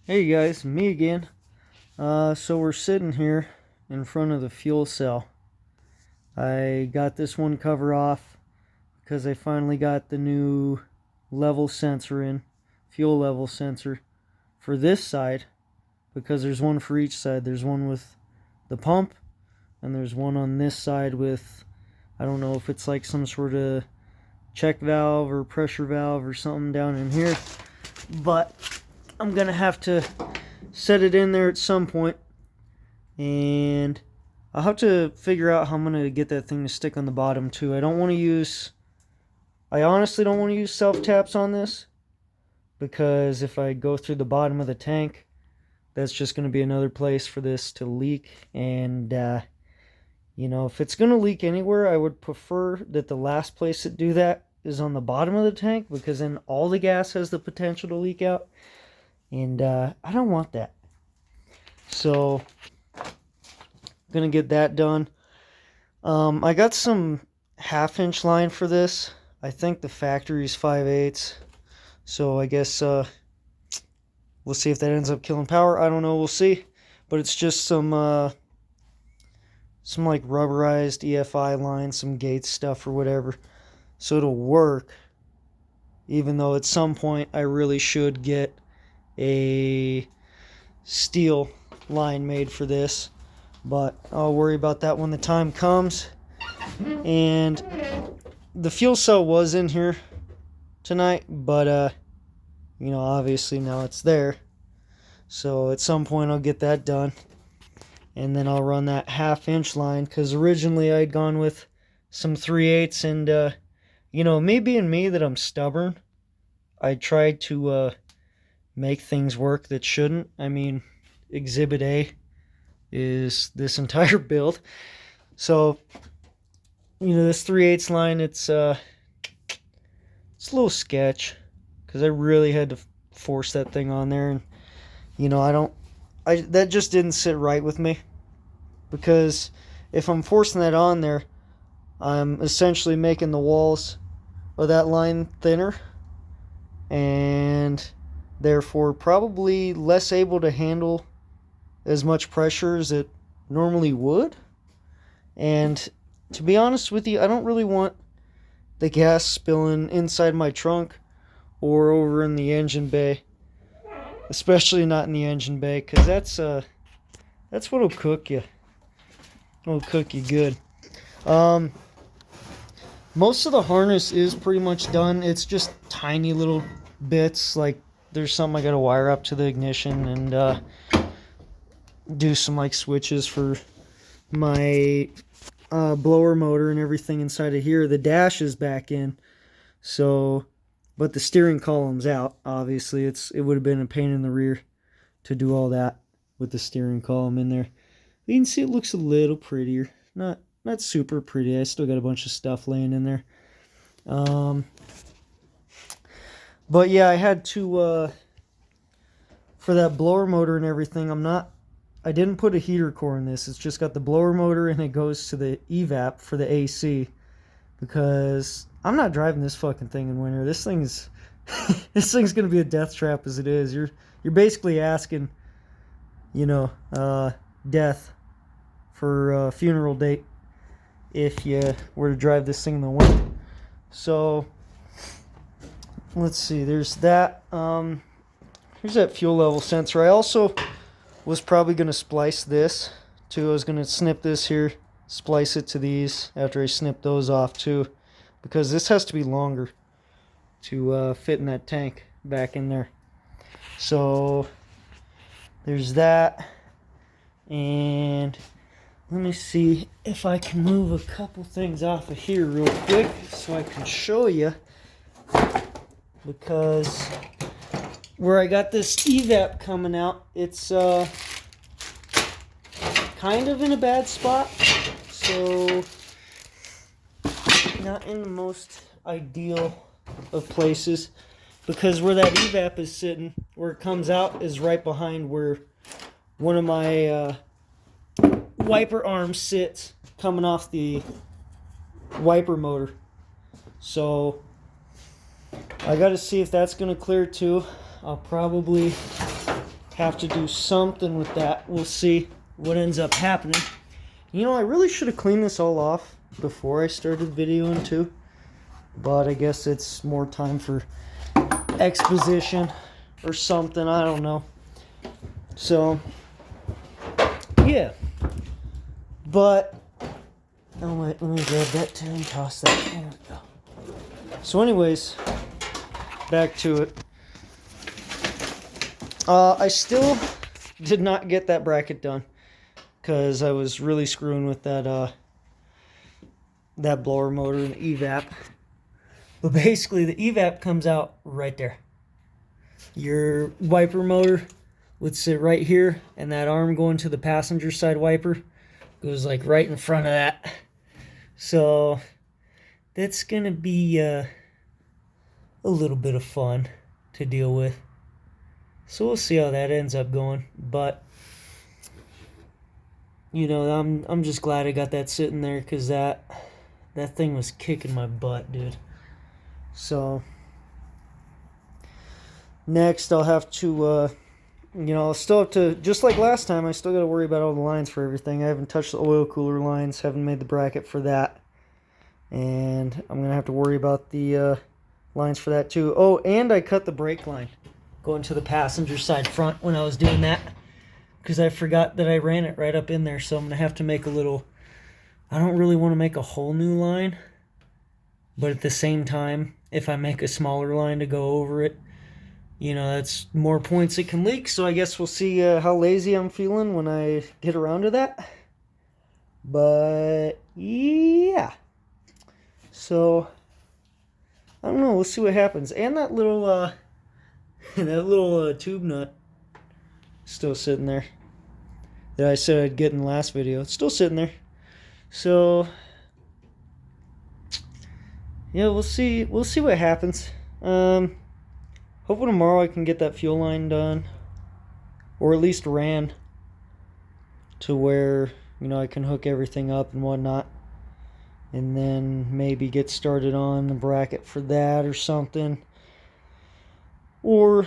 Hey guys, me again. So we're sitting here in front of the fuel cell. I got this one cover off because I finally got the new level sensor in, fuel level sensor for this side, because there's one for each side. There's one with the pump and there's one on this side with, I don't know if it's like some sort of check valve or pressure valve or something down in here, but I'm gonna have to set it in there at some point, and I'll have to figure out how I'm gonna get that thing to stick on the bottom too. I honestly don't want to use self taps on this, because if I go through the bottom of the tank, that's just gonna be another place for this to leak. And if it's gonna leak anywhere, I would prefer that the last place to do that is on the bottom of the tank, because then all the gas has the potential to leak out, and I don't want that. So gonna get that done. I got some 1/2 inch line for this. I think the factory's 5/8, so I guess we'll see if that ends up killing power. I don't know, we'll see. But it's just some like rubberized EFI line, some Gates stuff or whatever, so it'll work, even though at some point I really should get a steel line made for this. But I'll worry about that when the time comes. And the fuel cell was in here tonight, but obviously now it's there, so at some point I'll get that done, and then I'll run that 1/2 inch line, because originally I'd gone with some 3/8, and me being me, that I'm stubborn, I tried to make things work that shouldn't. I mean, Exhibit A is this entire build. So, this 3/8 line, it's a little sketch, because I really had to force that thing on there, and that just didn't sit right with me, because if I'm forcing that on there, I'm essentially making the walls of that line thinner, and therefore probably less able to handle as much pressure as it normally would. And to be honest with you, I don't really want the gas spilling inside my trunk or over in the engine bay, especially not in the engine bay, because that's what'll cook you. It'll cook you good. Most of the harness is pretty much done. It's just tiny little bits, like there's something I gotta wire up to the ignition, and do some like switches for my blower motor and everything inside of here. The dash is back in, so, but the steering column's out. Obviously, it would have been a pain in the rear to do all that with the steering column in there. You can see it looks a little prettier. Not super pretty. I still got a bunch of stuff laying in there. But yeah, I had to for that blower motor and everything. I didn't put a heater core in this. It's just got the blower motor, and it goes to the evap for the AC, because I'm not driving this fucking thing in winter. This thing's this thing's gonna be a death trap as it is. You're basically asking, death for a funeral date if you were to drive this thing in the winter. So let's see. There's that. Here's that fuel level sensor. I also was probably going to splice this too. I was going to snip this here, splice it to these after I snip those off too, because this has to be longer to fit in that tank back in there. So there's that. And let me see if I can move a couple things off of here real quick so I can show you, because where I got this evap coming out, it's kind of in a bad spot, so not in the most ideal of places, because where that evap is sitting, where it comes out, is right behind where one of my wiper arms sits, coming off the wiper motor. So I got to see if that's going to clear too. I'll probably have to do something with that. We'll see what ends up happening. You know, I really should have cleaned this all off before I started videoing too. But I guess it's more time for exposition or something. I don't know. So, yeah. But, oh wait, let me grab that too and toss that. There we go. So anyways, back to it. I still did not get that bracket done because I was really screwing with that that blower motor and evap. But basically, the evap comes out right there. Your wiper motor would sit right here, and that arm going to the passenger side wiper goes like right in front of that. So that's gonna be a little bit of fun to deal with. So we'll see how that ends up going. But you know, I'm just glad I got that sitting there because that thing was kicking my butt, dude. So next I'll have to you know, I'll still have to, just like last time, I still got to worry about all the lines for everything. I haven't touched the oil cooler lines, haven't made the bracket for that. And I'm going to have to worry about the lines for that too. Oh, and I cut the brake line going to the passenger side front when I was doing that, because I forgot that I ran it right up in there. So I'm going to have to make a little, I don't really want to make a whole new line, but at the same time, if I make a smaller line to go over it, you know, that's more points it can leak. So I guess we'll see how lazy I'm feeling when I get around to that. But yeah, so I don't know, we'll see what happens. And that little tube nut still sitting there that I said I'd get in the last video. It's still sitting there. So yeah, we'll see what happens. Hopefully tomorrow I can get that fuel line done, or at least ran to where, you know, I can hook everything up and whatnot, and then maybe get started on the bracket for that or something, or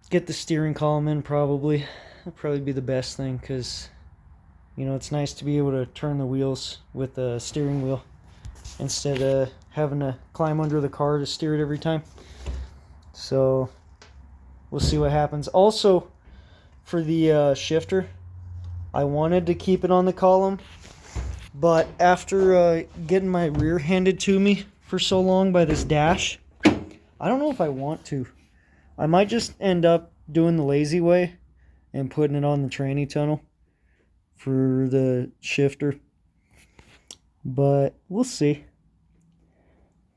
get the steering column in. Probably that'd probably be the best thing, because you know, it's nice to be able to turn the wheels with a steering wheel instead of having to climb under the car to steer it every time. So we'll see what happens. Also, for the shifter, I wanted to keep it on the column, but after getting my rear handed to me for so long by this dash, I don't know if I want to. I might just end up doing the lazy way and putting it on the tranny tunnel for the shifter. But we'll see.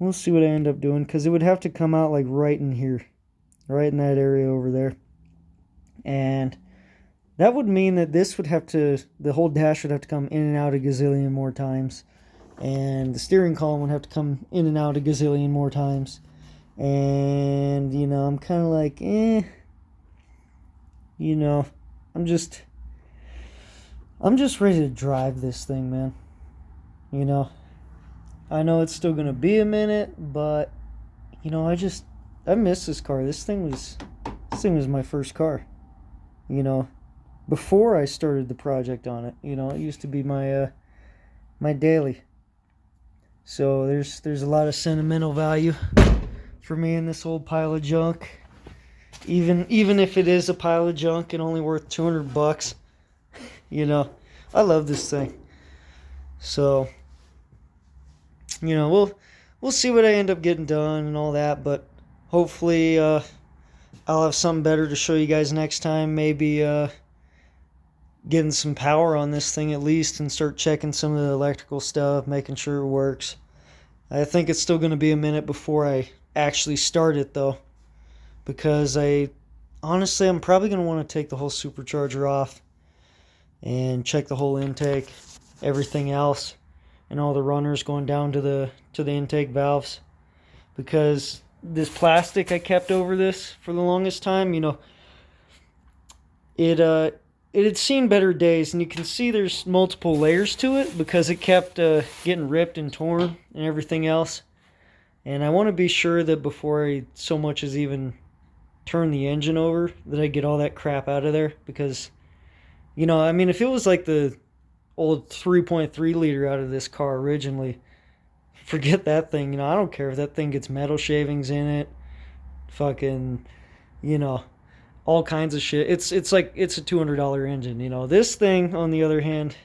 We'll see what I end up doing, because it would have to come out like right in here, right in that area over there. And that would mean that this would have to, the whole dash would have to come in and out a gazillion more times. And the steering column would have to come in and out a gazillion more times. And, you know, I'm kind of like, you know, I'm just ready to drive this thing, man. You know, I know it's still going to be a minute, but, you know, I miss this car. This thing was my first car, you know, before I started the project on it. You know, it used to be my my daily. So there's a lot of sentimental value for me in this old pile of junk. Even if it is a pile of junk and only worth $200, you know, I love this thing. So, you know, we'll see what I end up getting done and all that, but hopefully I'll have something better to show you guys next time. Maybe getting some power on this thing at least, and start checking some of the electrical stuff, making sure it works. I think it's still going to be a minute before I actually start it though, because I'm probably going to want to take the whole supercharger off and check the whole intake, everything else, and all the runners going down to the intake valves, because this plastic I kept over this for the longest time, you know, it had seen better days, and you can see there's multiple layers to it because it kept getting ripped and torn and everything else. And I want to be sure that before I so much as even turn the engine over that I get all that crap out of there. Because, you know, I mean, if it was like the old 3.3 liter out of this car originally, forget that thing. You know, I don't care if that thing gets metal shavings in it, fucking, you know, all kinds of shit. It's like it's a $200 engine. You know, this thing on the other hand,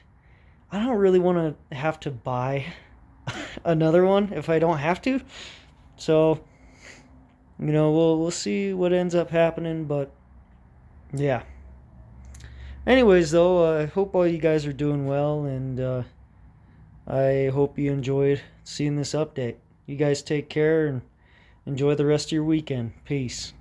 I don't really want to have to buy another one if I don't have to. So, you know, we'll see what ends up happening. But yeah. Anyways, though, I hope all you guys are doing well, and I hope you enjoyed seeing this update. You guys take care and enjoy the rest of your weekend. Peace.